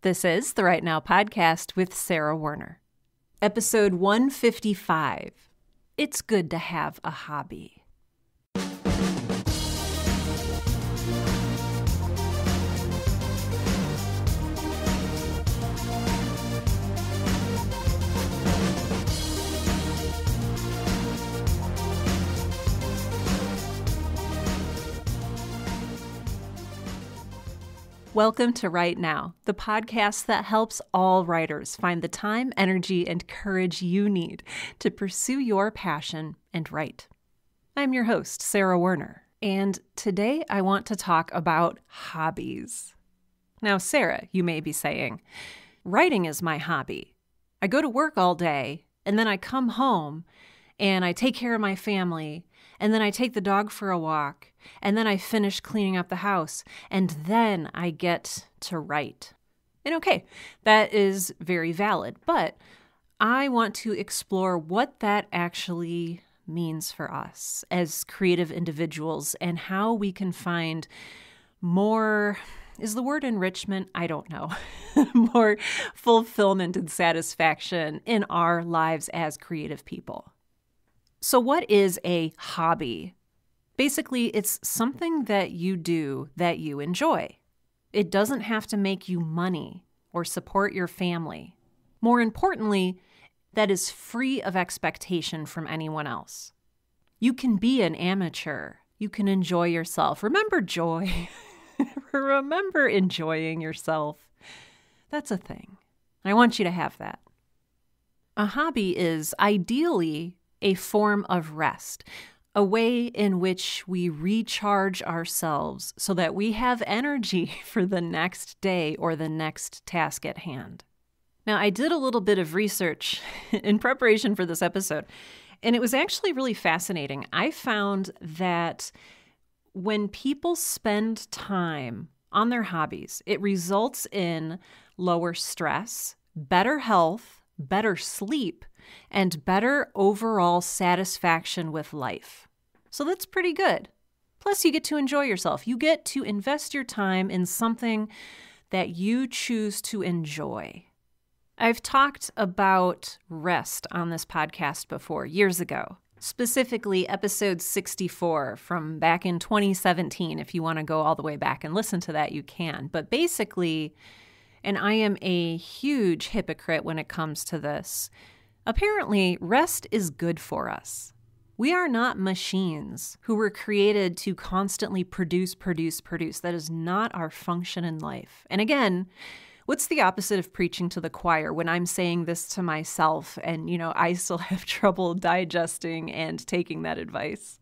This is the Right Now podcast with Sarah Werner. Episode 155. It's good to have a hobby. Welcome to Right Now, the podcast that helps all writers find the time, energy, and courage you need to pursue your passion and write. I'm your host, Sarah Werner, and today I want to talk about hobbies. Now, Sarah, you may be saying, writing is my hobby. I go to work all day, and then I come home, and I take care of my family, and then I take the dog for a walk, and then I finish cleaning up the house, and then I get to write. And okay, that is very valid, but I want to explore what that actually means for us as creative individuals and how we can find more, is the word enrichment? I don't know, more fulfillment and satisfaction in our lives as creative people. So what is a hobby? Basically, it's something that you do that you enjoy. It doesn't have to make you money or support your family. More importantly, that is free of expectation from anyone else. You can be an amateur. You can enjoy yourself. Remember joy. Remember enjoying yourself. That's a thing. I want you to have that. A hobby is ideally a form of rest, a way in which we recharge ourselves so that we have energy for the next day or the next task at hand. Now, I did a little bit of research in preparation for this episode, and it was actually really fascinating. I found that when people spend time on their hobbies, it results in lower stress, better health, better sleep, and better overall satisfaction with life. So that's pretty good. Plus, you get to enjoy yourself. You get to invest your time in something that you choose to enjoy. I've talked about rest on this podcast before, years ago. Specifically, episode 64 from back in 2017. If you want to go all the way back and listen to that, you can. But basically, and I am a huge hypocrite when it comes to this, apparently, rest is good for us. We are not machines who were created to constantly produce. That is not our function in life. And again, what's the opposite of preaching to the choir when I'm saying this to myself and, I still have trouble digesting and taking that advice?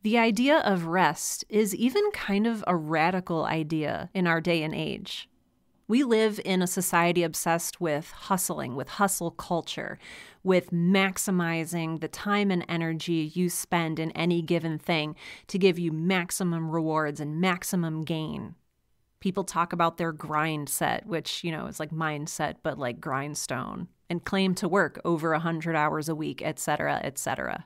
The idea of rest is even kind of a radical idea in our day and age. We live in a society obsessed with hustling, with hustle culture, with maximizing the time and energy you spend in any given thing to give you maximum rewards and maximum gain. People talk about their grind set, which, is like mindset, but like grindstone, and claim to work over 100 hours a week, etc., etc.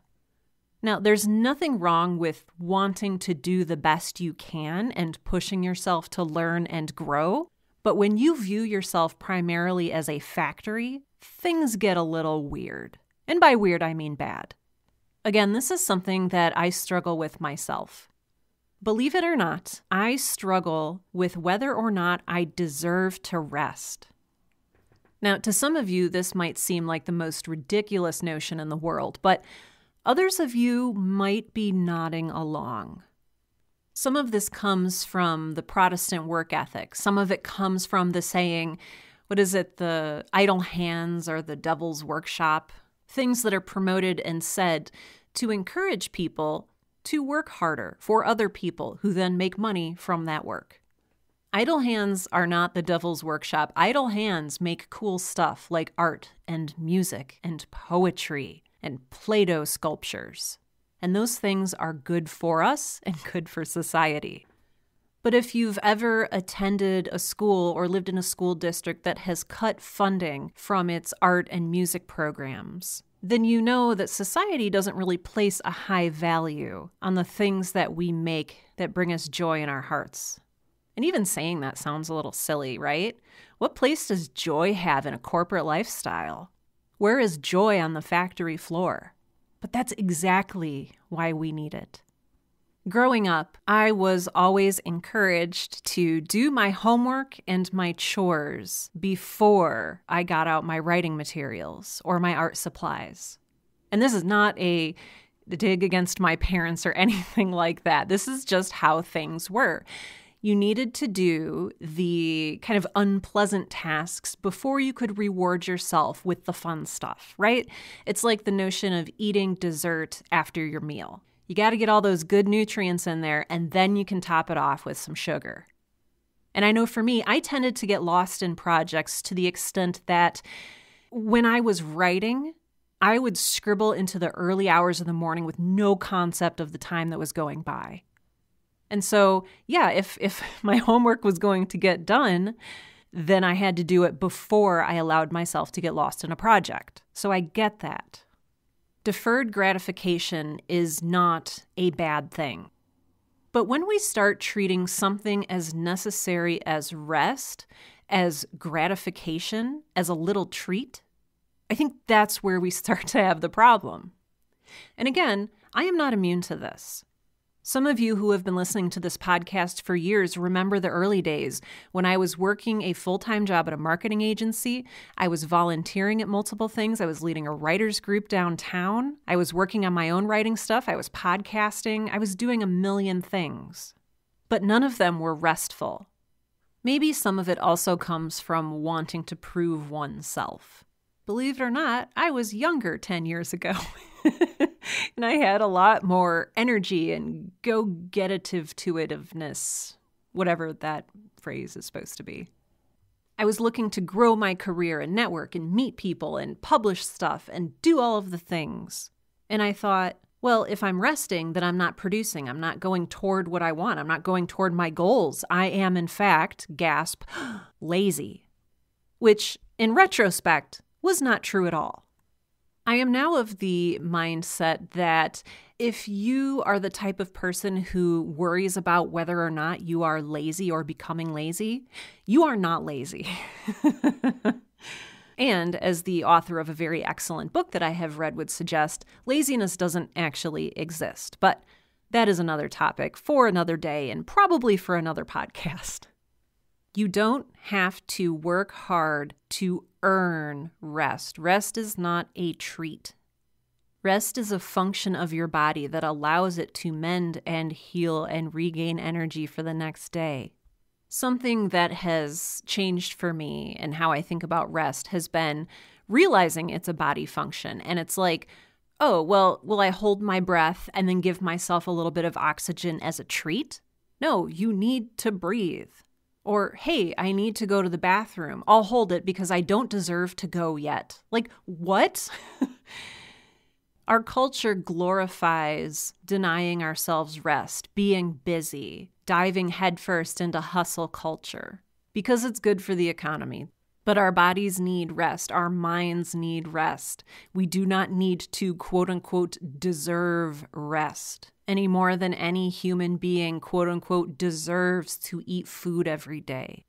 Now, there's nothing wrong with wanting to do the best you can and pushing yourself to learn and grow. But when you view yourself primarily as a factory, things get a little weird. And by weird, I mean bad. Again, this is something that I struggle with myself. Believe it or not, I struggle with whether or not I deserve to rest. Now, to some of you, this might seem like the most ridiculous notion in the world, but others of you might be nodding along. Some of this comes from the Protestant work ethic. Some of it comes from the saying, the idle hands or the devil's workshop? Things that are promoted and said to encourage people to work harder for other people who then make money from that work. Idle hands are not the devil's workshop. Idle hands make cool stuff like art and music and poetry and Play-Doh sculptures. And those things are good for us and good for society. But if you've ever attended a school or lived in a school district that has cut funding from its art and music programs, then you know that society doesn't really place a high value on the things that we make that bring us joy in our hearts. And even saying that sounds a little silly, right? What place does joy have in a corporate lifestyle? Where is joy on the factory floor? But that's exactly why we need it. Growing up, I was always encouraged to do my homework and my chores before I got out my writing materials or my art supplies. And this is not a dig against my parents or anything like that. This is just how things were. You needed to do the kind of unpleasant tasks before you could reward yourself with the fun stuff, right? It's like the notion of eating dessert after your meal. You got to get all those good nutrients in there, and then you can top it off with some sugar. And I know for me, I tended to get lost in projects to the extent that when I was writing, I would scribble into the early hours of the morning with no concept of the time that was going by. And so, yeah, if my homework was going to get done, then I had to do it before I allowed myself to get lost in a project. So I get that. Deferred gratification is not a bad thing. But when we start treating something as necessary as rest, as gratification, as a little treat, I think that's where we start to have the problem. And again, I am not immune to this. Some of you who have been listening to this podcast for years remember the early days when I was working a full-time job at a marketing agency. I was volunteering at multiple things. I was leading a writers group downtown. I was working on my own writing stuff. I was podcasting. I was doing a million things. But none of them were restful. Maybe some of it also comes from wanting to prove oneself. Believe it or not, I was younger 10 years ago. And I had a lot more energy and go-get-itiveness, whatever that phrase is supposed to be. I was looking to grow my career and network and meet people and publish stuff and do all of the things. And I thought, well, if I'm resting, then I'm not producing. I'm not going toward what I want. I'm not going toward my goals. I am, in fact, gasp, lazy. Which, in retrospect, was not true at all. I am now of the mindset that if you are the type of person who worries about whether or not you are lazy or becoming lazy, you are not lazy. And as the author of a very excellent book that I have read would suggest, laziness doesn't actually exist. But that is another topic for another day and probably for another podcast. You don't have to work hard to earn rest. Rest is not a treat. Rest is a function of your body that allows it to mend and heal and regain energy for the next day. Something that has changed for me and how I think about rest has been realizing it's a body function. And it's like, oh, well, will I hold my breath and then give myself a little bit of oxygen as a treat? No, you need to breathe. Or, hey, I need to go to the bathroom. I'll hold it because I don't deserve to go yet. Like, what? Our culture glorifies denying ourselves rest, being busy, diving headfirst into hustle culture because it's good for the economy. But our bodies need rest. Our minds need rest. We do not need to, quote unquote, deserve rest any more than any human being, quote unquote, deserves to eat food every day.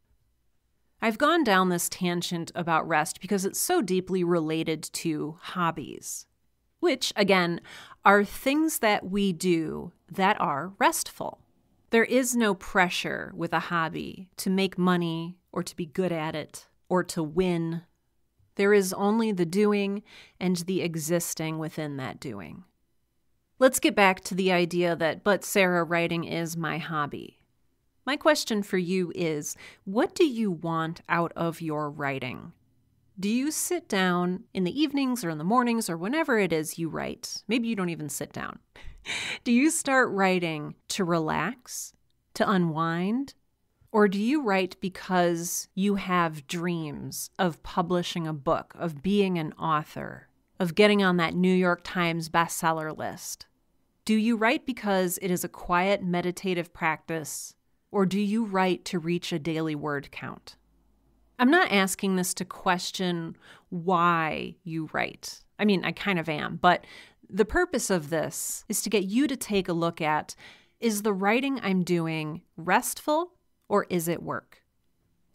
I've gone down this tangent about rest because it's so deeply related to hobbies, which, again, are things that we do that are restful. There is no pressure with a hobby to make money or to be good at it or to win. There is only the doing and the existing within that doing. Let's get back to the idea that, but Sarah, writing is my hobby. My question for you is, what do you want out of your writing? Do you sit down in the evenings or in the mornings or whenever it is you write? Maybe you don't even sit down. Do you start writing to relax, to unwind? Or do you write because you have dreams of publishing a book, of being an author, of getting on that New York Times bestseller list? Do you write because it is a quiet meditative practice, or do you write to reach a daily word count? I'm not asking this to question why you write. I mean, I kind of am, but the purpose of this is to get you to take a look at, is the writing I'm doing restful or is it work?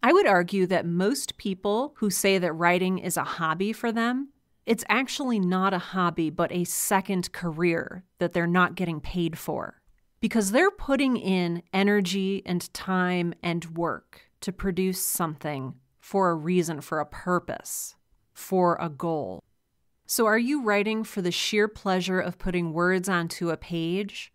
I would argue that most people who say that writing is a hobby for them, it's actually not a hobby, but a second career that they're not getting paid for. Because they're putting in energy and time and work to produce something for a reason, for a purpose, for a goal. So are you writing for the sheer pleasure of putting words onto a page?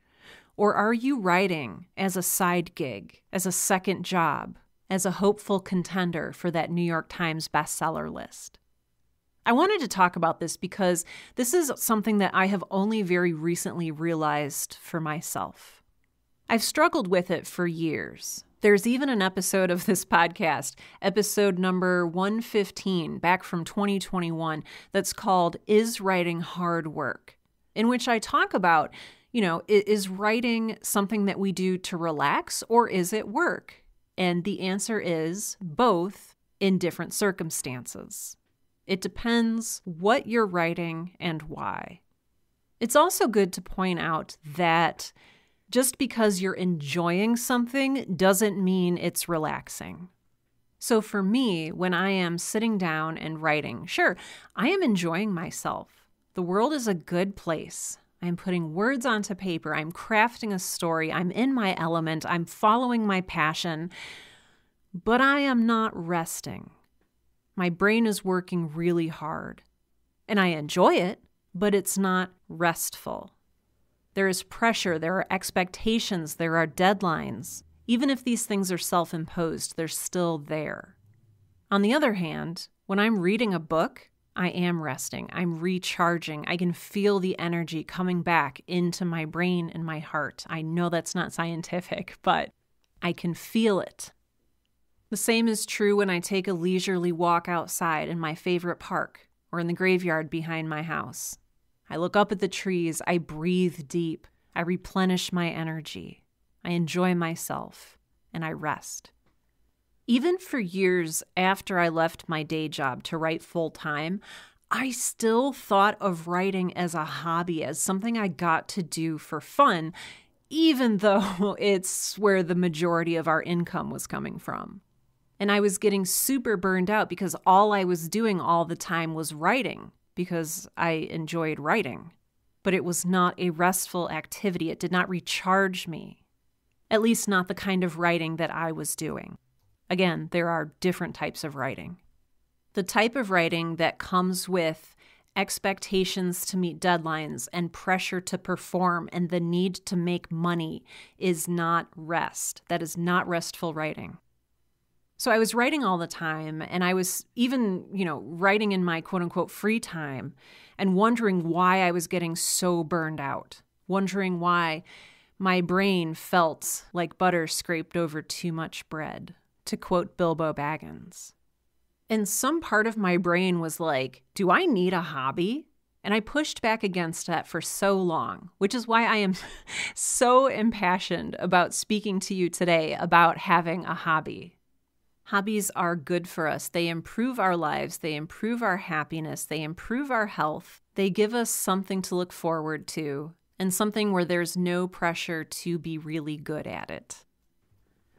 Or are you writing as a side gig, as a second job, as a hopeful contender for that New York Times bestseller list? I wanted to talk about this because this is something that I have only very recently realized for myself. I've struggled with it for years. There's even an episode of this podcast, episode number 115, back from 2021, that's called Is Writing Hard Work? In which I talk about, is writing something that we do to relax or is it work? And the answer is both in different circumstances. It depends what you're writing and why. It's also good to point out that just because you're enjoying something doesn't mean it's relaxing. So for me, when I am sitting down and writing, sure, I am enjoying myself. The world is a good place. I'm putting words onto paper. I'm crafting a story. I'm in my element. I'm following my passion. But I am not resting. My brain is working really hard. And I enjoy it, but it's not restful. There is pressure, there are expectations, there are deadlines. Even if these things are self-imposed, they're still there. On the other hand, when I'm reading a book, I am resting. I'm recharging. I can feel the energy coming back into my brain and my heart. I know that's not scientific, but I can feel it. The same is true when I take a leisurely walk outside in my favorite park or in the graveyard behind my house. I look up at the trees, I breathe deep, I replenish my energy, I enjoy myself, and I rest. Even for years after I left my day job to write full-time, I still thought of writing as a hobby, as something I got to do for fun, even though it's where the majority of our income was coming from. And I was getting super burned out because all I was doing all the time was writing, because I enjoyed writing. But it was not a restful activity. It did not recharge me, at least not the kind of writing that I was doing. Again, there are different types of writing. The type of writing that comes with expectations to meet deadlines and pressure to perform and the need to make money is not rest. That is not restful writing. So I was writing all the time, and I was even, writing in my quote-unquote free time and wondering why I was getting so burned out, wondering why my brain felt like butter scraped over too much bread, to quote Bilbo Baggins. And some part of my brain was like, do I need a hobby? And I pushed back against that for so long, which is why I am so impassioned about speaking to you today about having a hobby. Hobbies are good for us. They improve our lives. They improve our happiness. They improve our health. They give us something to look forward to and something where there's no pressure to be really good at it.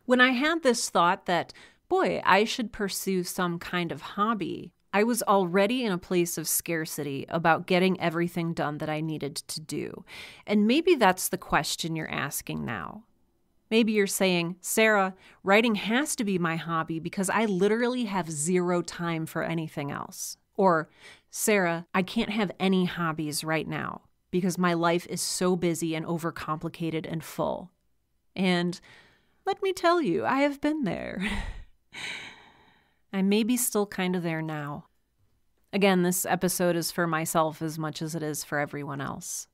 When I had this thought that, boy, I should pursue some kind of hobby, I was already in a place of scarcity about getting everything done that I needed to do. And maybe that's the question you're asking now. Maybe you're saying, Sarah, writing has to be my hobby because I literally have zero time for anything else. Or, Sarah, I can't have any hobbies right now because my life is so busy and overcomplicated and full. And let me tell you, I have been there. I may be still kind of there now. Again, this episode is for myself as much as it is for everyone else.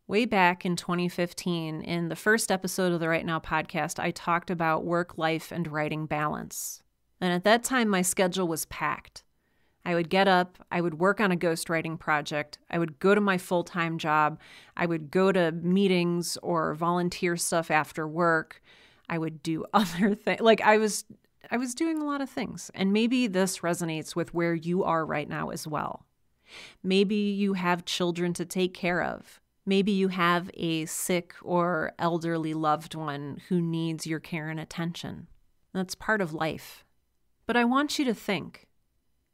Way back in 2015, in the first episode of the Right Now podcast, I talked about work, life, and writing balance. And at that time, my schedule was packed. I would get up, I would work on a ghostwriting project, I would go to my full-time job, I would go to meetings or volunteer stuff after work, I would do other things. I was doing a lot of things. And maybe this resonates with where you are right now as well. Maybe you have children to take care of. Maybe you have a sick or elderly loved one who needs your care and attention. That's part of life. But I want you to think,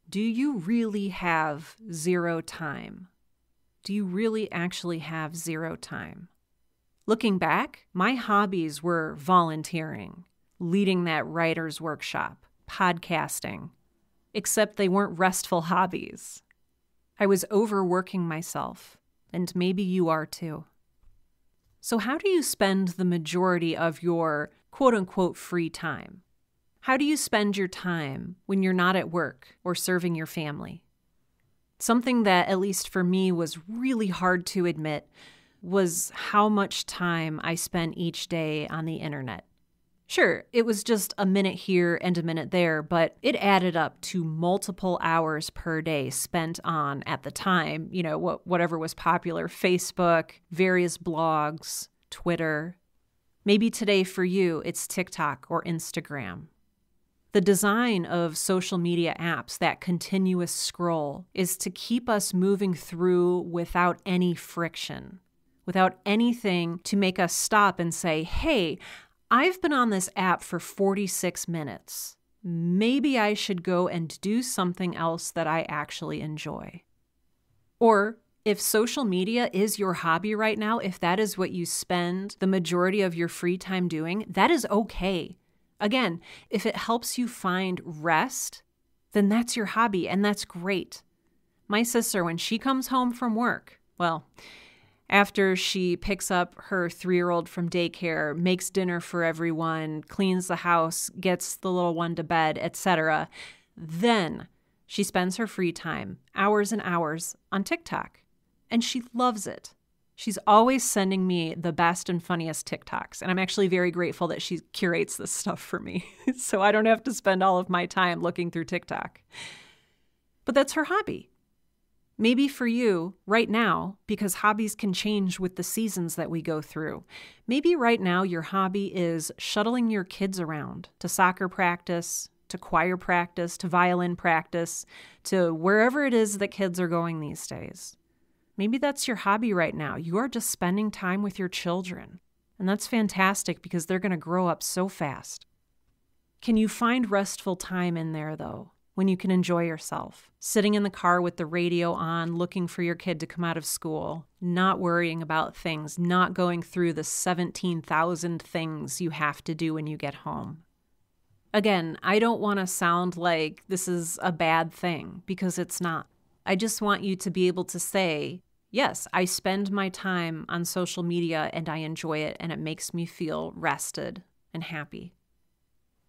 do you really have zero time? Do you really actually have zero time? Looking back, my hobbies were volunteering, leading that writer's workshop, podcasting, except they weren't restful hobbies. I was overworking myself, and maybe you are too. So how do you spend the majority of your quote-unquote free time? How do you spend your time when you're not at work or serving your family? Something that, at least for me, was really hard to admit was how much time I spent each day on the internet. Sure, it was just a minute here and a minute there, but it added up to multiple hours per day spent on, at the time, whatever was popular, Facebook, various blogs, Twitter. Maybe today for you, it's TikTok or Instagram. The design of social media apps, that continuous scroll, is to keep us moving through without any friction, without anything to make us stop and say, hey, I've been on this app for 46 minutes. Maybe I should go and do something else that I actually enjoy. Or if social media is your hobby right now, if that is what you spend the majority of your free time doing, that is okay. Again, if it helps you find rest, then that's your hobby, and that's great. My sister, when she comes home from work, after she picks up her 3-year-old from daycare, makes dinner for everyone, cleans the house, gets the little one to bed, etc., then she spends her free time, hours and hours, on TikTok. And she loves it. She's always sending me the best and funniest TikToks. And I'm actually very grateful that she curates this stuff for me, so I don't have to spend all of my time looking through TikTok. But that's her hobby. Maybe for you, right now, because hobbies can change with the seasons that we go through, maybe right now your hobby is shuttling your kids around to soccer practice, to choir practice, to violin practice, to wherever it is that kids are going these days. Maybe that's your hobby right now. You are just spending time with your children. And that's fantastic because they're going to grow up so fast. Can you find restful time in there, though, when you can enjoy yourself? Sitting in the car with the radio on, looking for your kid to come out of school, not worrying about things, not going through the 17,000 things you have to do when you get home. Again, I don't want to sound like this is a bad thing, because it's not. I just want you to be able to say, yes, I spend my time on social media and I enjoy it and it makes me feel rested and happy.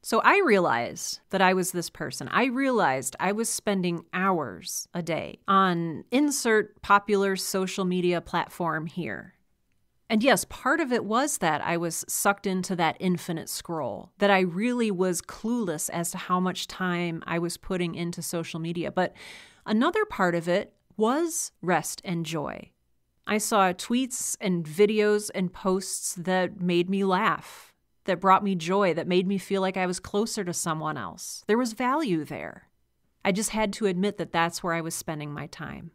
So I realized that I was this person. I realized I was spending hours a day on insert popular social media platform here. And yes, part of it was that I was sucked into that infinite scroll, that I really was clueless as to how much time I was putting into social media. But another part of it was rest and joy. I saw tweets and videos and posts that made me laugh, that brought me joy, that made me feel like I was closer to someone else. There was value there. I just had to admit that that's where I was spending my time.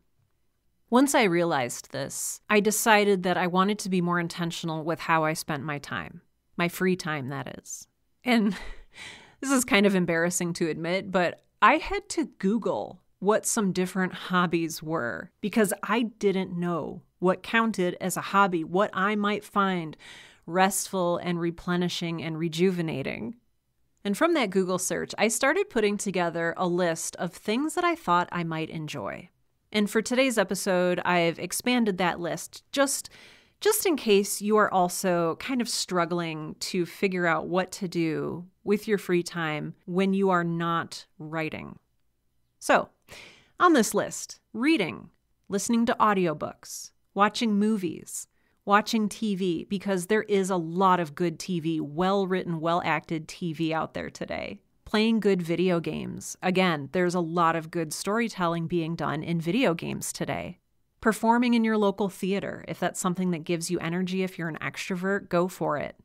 Once I realized this, I decided that I wanted to be more intentional with how I spent my time, my free time, that is. And this is kind of embarrassing to admit, but I had to Google what some different hobbies were because I didn't know what counted as a hobby, what I might find restful and replenishing and rejuvenating. And from that Google search, I started putting together a list of things that I thought I might enjoy. And for today's episode, I've expanded that list just in case you are also kind of struggling to figure out what to do with your free time when you are not writing. So, on this list, reading, listening to audiobooks, watching movies, watching TV, because there is a lot of good TV, well-written, well-acted TV out there today. Playing good video games. Again, there's a lot of good storytelling being done in video games today. Performing in your local theater, if that's something that gives you energy, if you're an extrovert, go for it.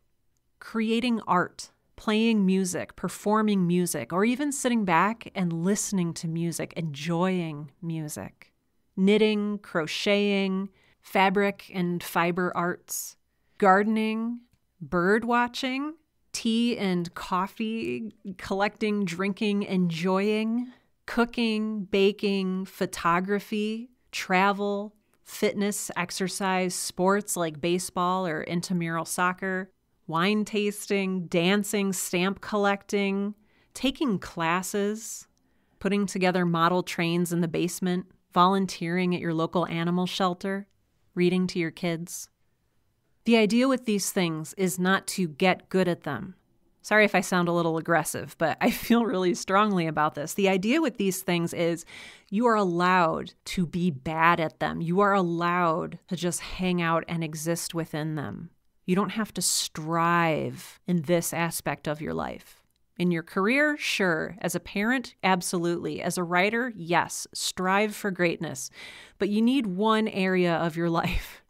Creating art. Playing music, performing music, or even sitting back and listening to music, enjoying music. Knitting, crocheting, fabric and fiber arts, gardening, bird watching, tea and coffee, collecting, drinking, enjoying, cooking, baking, photography, travel, fitness, exercise, sports like baseball or intramural soccer, wine tasting, dancing, stamp collecting, taking classes, putting together model trains in the basement, volunteering at your local animal shelter, reading to your kids. The idea with these things is not to get good at them. Sorry if I sound a little aggressive, but I feel really strongly about this. The idea with these things is you are allowed to be bad at them. You are allowed to just hang out and exist within them. You don't have to strive in this aspect of your life. In your career, sure. As a parent, absolutely. As a writer, yes. Strive for greatness. But you need one area of your life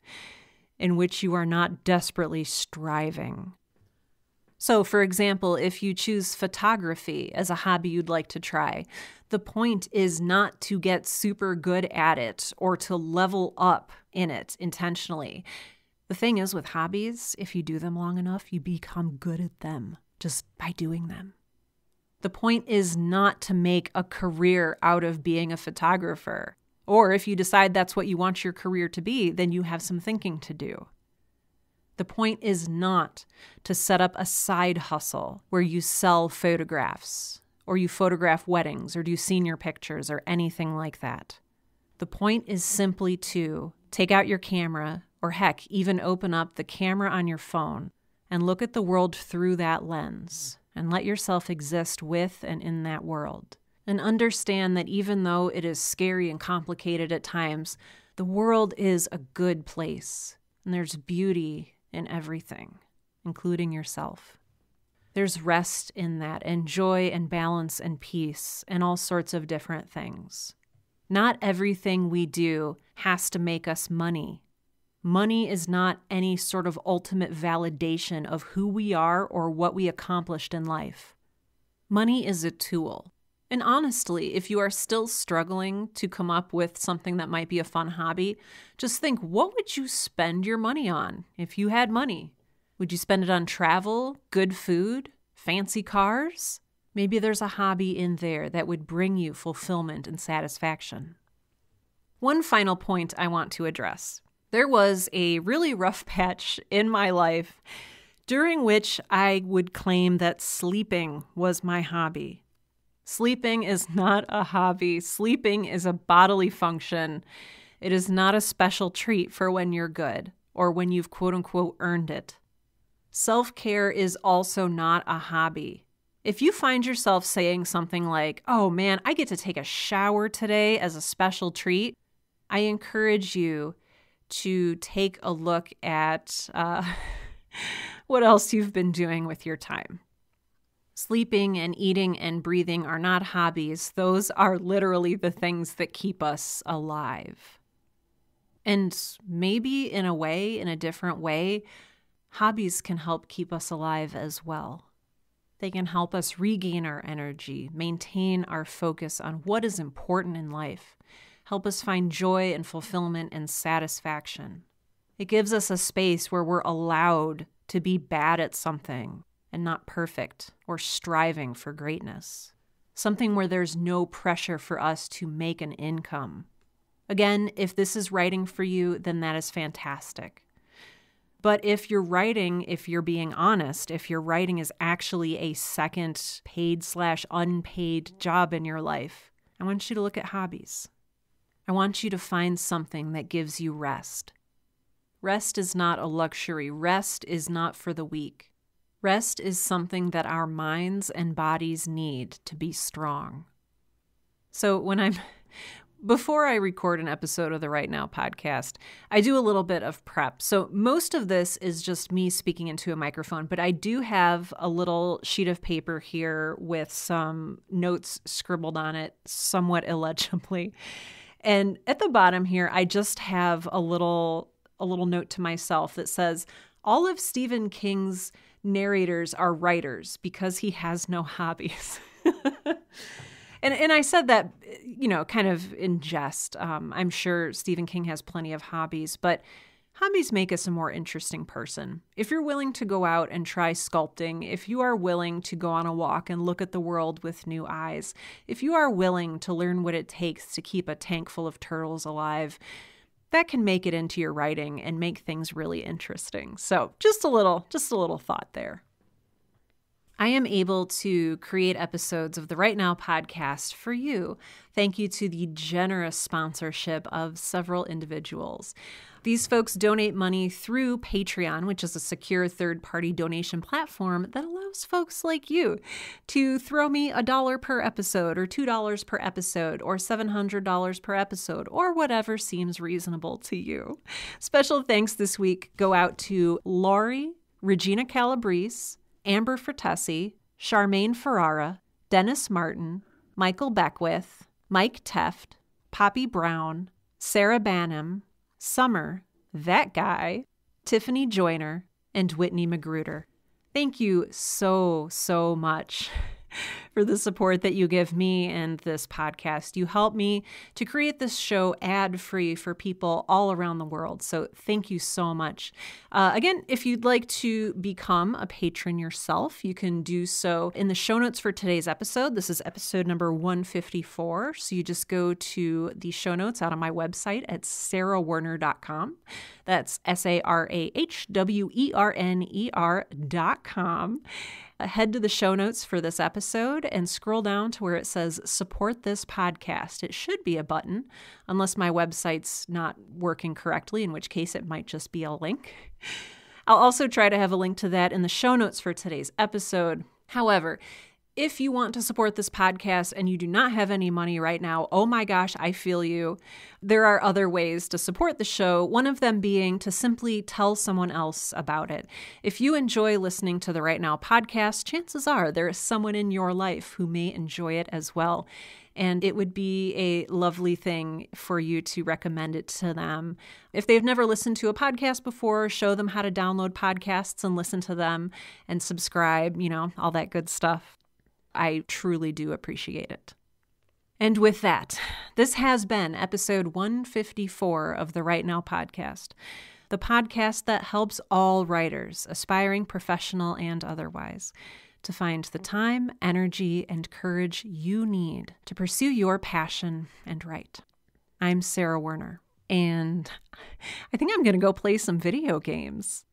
in which you are not desperately striving. So, for example, if you choose photography as a hobby you'd like to try, the point is not to get super good at it or to level up in it intentionally. The thing is with hobbies, if you do them long enough, you become good at them just by doing them. The point is not to make a career out of being a photographer. Or if you decide that's what you want your career to be, then you have some thinking to do. The point is not to set up a side hustle where you sell photographs or you photograph weddings or do senior pictures or anything like that. The point is simply to take out your camera or heck, even open up the camera on your phone and look at the world through that lens and let yourself exist with and in that world. And understand that even though it is scary and complicated at times, the world is a good place. And there's beauty in everything, including yourself. There's rest in that, and joy and balance and peace and all sorts of different things. Not everything we do has to make us money. Money is not any sort of ultimate validation of who we are or what we accomplished in life. Money is a tool. And honestly, if you are still struggling to come up with something that might be a fun hobby, just think, what would you spend your money on if you had money? Would you spend it on travel, good food, fancy cars? Maybe there's a hobby in there that would bring you fulfillment and satisfaction. One final point I want to address. There was a really rough patch in my life during which I would claim that sleeping was my hobby. Sleeping is not a hobby. Sleeping is a bodily function. It is not a special treat for when you're good or when you've quote unquote earned it. Self-care is also not a hobby. If you find yourself saying something like, oh man, I get to take a shower today as a special treat, I encourage you to take a look at what else you've been doing with your time. Sleeping and eating and breathing are not hobbies. Those are literally the things that keep us alive. And maybe in a way, in a different way, hobbies can help keep us alive as well. They can help us regain our energy, maintain our focus on what is important in life, help us find joy and fulfillment and satisfaction. It gives us a space where we're allowed to be bad at something and not perfect or striving for greatness. Something where there's no pressure for us to make an income. Again, if this is writing for you, then that is fantastic. But if you're writing, if you're being honest, if your writing is actually a second paid/unpaid job in your life, I want you to look at hobbies. I want you to find something that gives you rest. Rest is not a luxury. Rest is not for the weak. Rest is something that our minds and bodies need to be strong. So before I record an episode of the Right Now podcast, I do a little bit of prep. So most of this is just me speaking into a microphone, but I do have a little sheet of paper here with some notes scribbled on it somewhat illegibly. And at the bottom here, I just have a little note to myself that says, all of Stephen King's narrators are writers because he has no hobbies. And I said that, kind of in jest. I'm sure Stephen King has plenty of hobbies, but hobbies make us a more interesting person. If you're willing to go out and try sculpting, if you are willing to go on a walk and look at the world with new eyes, if you are willing to learn what it takes to keep a tank full of turtles alive, that can make it into your writing and make things really interesting. So just a little thought there. I am able to create episodes of the Right Now podcast for you. Thank you to the generous sponsorship of several individuals. These folks donate money through Patreon, which is a secure third-party donation platform that allows folks like you to throw me $1 per episode or $2 per episode or $700 per episode or whatever seems reasonable to you. Special thanks this week go out to Laurie, Regina Calabrese, Amber Fertesi, Charmaine Ferrara, Dennis Martin, Michael Beckwith, Mike Teft, Poppy Brown, Sarah Banham, Summer, That Guy, Tiffany Joyner, and Whitney Magruder. Thank you so much for the support that you give me and this podcast. You help me to create this show ad-free for people all around the world. So thank you so much. Again, if you'd like to become a patron yourself, you can do so in the show notes for today's episode. This is episode number 154. So you just go to the show notes out on my website at sarahwerner.com. That's sarahwerner.com. Head to the show notes for this episode and scroll down to where it says support this podcast. It should be a button, unless my website's not working correctly, in which case it might just be a link. I'll also try to have a link to that in the show notes for today's episode. However, if you want to support this podcast and you do not have any money right now, oh my gosh, I feel you. There are other ways to support the show, one of them being to simply tell someone else about it. If you enjoy listening to the Right Now podcast, chances are there is someone in your life who may enjoy it as well. And it would be a lovely thing for you to recommend it to them. If they've never listened to a podcast before, show them how to download podcasts and listen to them and subscribe, all that good stuff. I truly do appreciate it. And with that, this has been episode 154 of the Right Now podcast, the podcast that helps all writers, aspiring professional and otherwise, to find the time, energy, and courage you need to pursue your passion and write. I'm Sarah Werner, and I think I'm going to go play some video games.